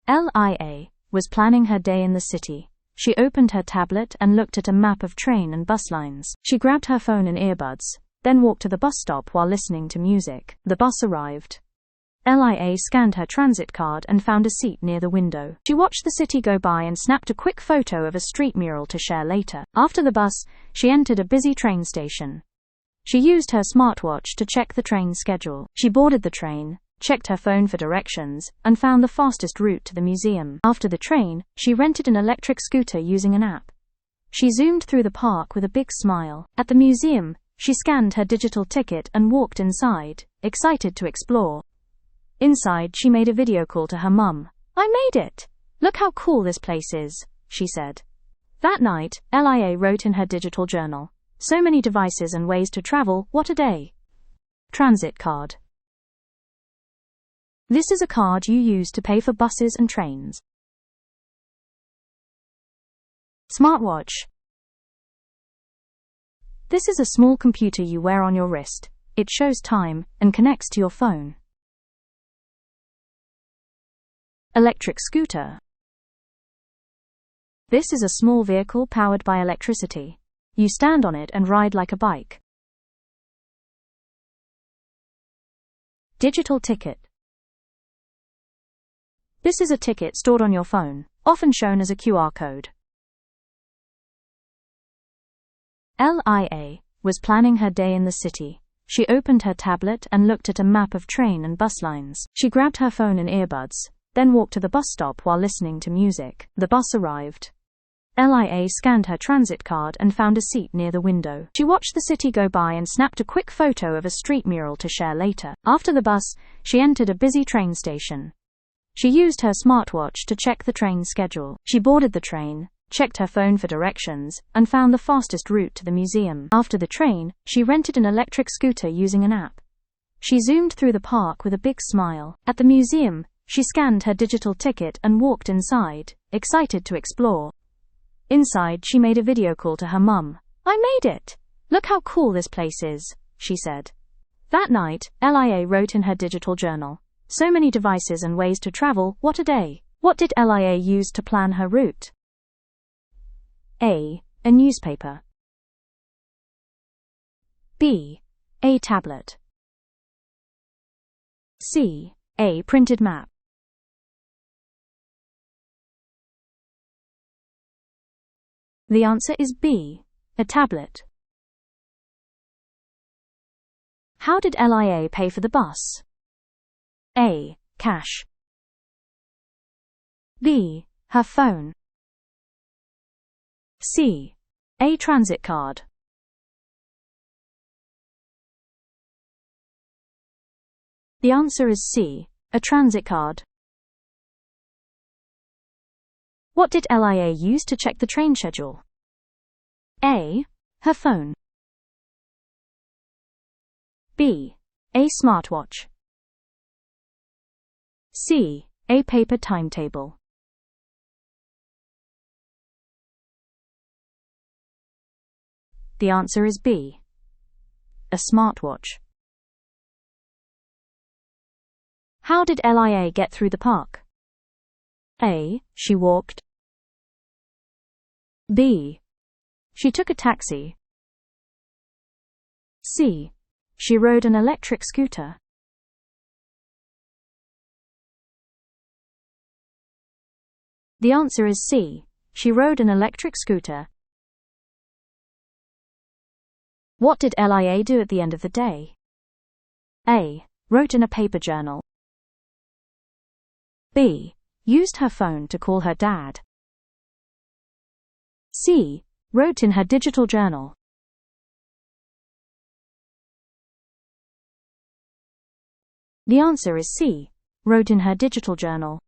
Lia was planning her day in the city. She opened her tablet and looked at a map of train and bus lines. She grabbed her phone and earbuds, then walked to the bus stop while listening to music. The bus arrived. Lia scanned her transit card and found a seat near the window. She watched the city go by and snapped a quick photo of a street mural to share later. After the bus, she entered a busy train station. She used her smartwatch to check the train schedule. She boarded the train, checked her phone for directions, and found the fastest route to the museum. After the train, she rented an electric scooter using an app. She zoomed through the park with a big smile. At the museum, she scanned her digital ticket and walked inside, excited to explore. Inside, she made a video call to her mum. "I made it! Look how cool this place is," she said. That night, Lia wrote in her digital journal, "So many devices and ways to travel, what a day." Transit card. This is a card you use to pay for buses and trains. Smartwatch. This is a small computer you wear on your wrist. It shows time and connects to your phone. Electric scooter. This is a small vehicle powered by electricity. You stand on it and ride like a bike. Digital ticket. This is a ticket stored on your phone, often shown as a QR code. Lia was planning her day in the city. She opened her tablet and looked at a map of train and bus lines. She grabbed her phone and earbuds, then walked to the bus stop while listening to music. The bus arrived. Lia scanned her transit card and found a seat near the window. She watched the city go by and snapped a quick photo of a street mural to share later. After the bus, she entered a busy train station. She used her smartwatch to check the train schedule. She boarded the train, checked her phone for directions, and found the fastest route to the museum. After the train, she rented an electric scooter using an app. She zoomed through the park with a big smile. At the museum, she scanned her digital ticket and walked inside, excited to explore. Inside, she made a video call to her mum. "I made it! Look how cool this place is," she said. That night, Lia wrote in her digital journal, "So many devices and ways to travel, what a day." What did Lia use to plan her route? A newspaper. B, a tablet. C, a printed map. The answer is B, a tablet. How did Lia pay for the bus? A, cash. B, her phone. C, a transit card. The answer is C, a transit card. What did Lia use to check the train schedule? A, her phone. B, a smartwatch. C, a paper timetable. The answer is B, a smartwatch. How did Lia get through the park? A, she walked. B, she took a taxi. C, she rode an electric scooter. The answer is C, she rode an electric scooter. What did Lia do at the end of the day? A, wrote in a paper journal. B, used her phone to call her dad. C, wrote in her digital journal. The answer is C, wrote in her digital journal.